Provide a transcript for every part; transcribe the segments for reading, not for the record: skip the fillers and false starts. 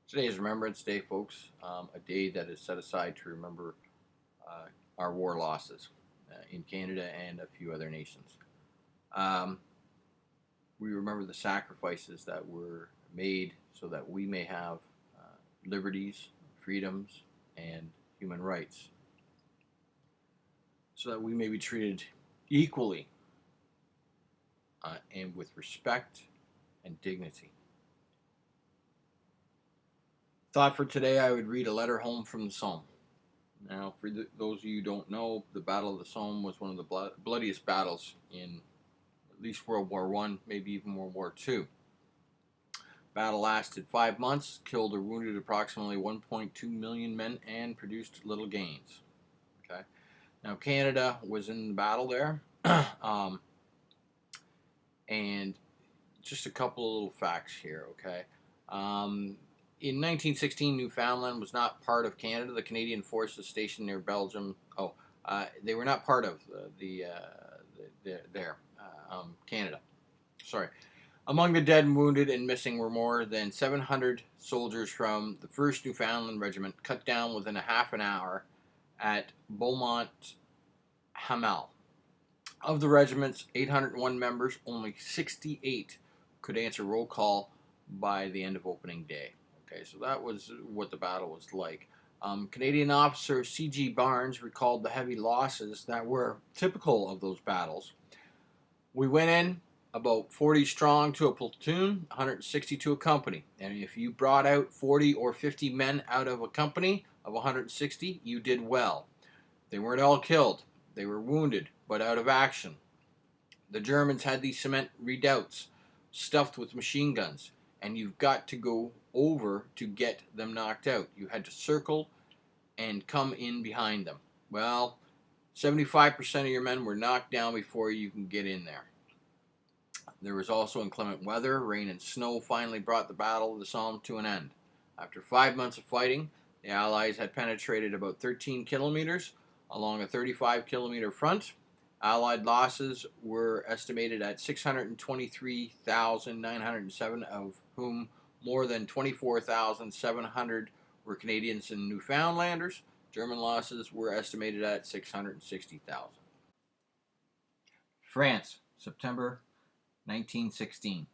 Today is Remembrance Day, folks. A day that is set aside to remember our war losses in Canada and a few other nations. Um, we remember the sacrifices that were made so that we may have liberties, freedoms, and human rights, so that we may be treated equally and with respect and dignity. Thought for today, I would read a letter home from the Somme. Now, for those of you who don't know, the Battle of the Somme was one of the bloodiest battles in at least World War I, maybe even World War II. Battle lasted 5 months, killed or wounded approximately 1.2 million men, and produced little gains. Okay. Now, Canada was in the battle there, and just a couple of little facts here. Okay. In 1916, Newfoundland was not part of Canada. The Canadian forces stationed near Belgium. They were not part of Canada. Sorry. Among the dead, wounded, and missing were more than 700 soldiers from the 1st Newfoundland Regiment, cut down within a half an hour at Beaumont Hamel. Of the regiment's 801 members, only 68 could answer roll call by the end of opening day. Okay, so that was what the battle was like. Canadian officer C.G. Barnes recalled the heavy losses that were typical of those battles. We went in about 40 strong to a platoon, 160 to a company. And if you brought out 40 or 50 men out of a company of 160, you did well. They weren't all killed. They were wounded, but out of action. The Germans had these cement redoubts stuffed with machine guns, and you've got to go over to get them knocked out. You had to circle and come in behind them. Well, 75% of your men were knocked down before you can get in there. There was also inclement weather. Rain and snow finally brought the Battle of the Somme to an end. After 5 months of fighting, the Allies had penetrated about 13 kilometers along a 35-kilometer front. Allied losses were estimated at 623,907, of whom more than 24,700 were Canadians and Newfoundlanders. German losses were estimated at 660,000. France, September 1916.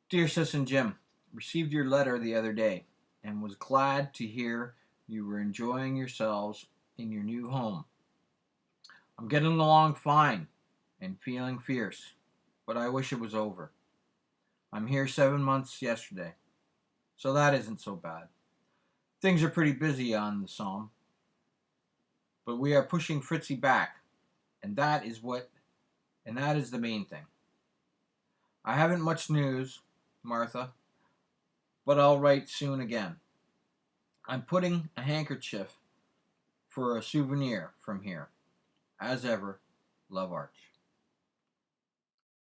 Dear Sis and Jim, received your letter the other day and was glad to hear you were enjoying yourselves in your new home. I'm getting along fine and feeling fierce, but I wish it was over. I'm here 7 months yesterday, so that isn't so bad. Things are pretty busy on the Somme, but we are pushing Fritzy back, and that is the main thing. I haven't much news, Martha, but I'll write soon again. I'm putting a handkerchief for a souvenir from here. As ever, love, Arch.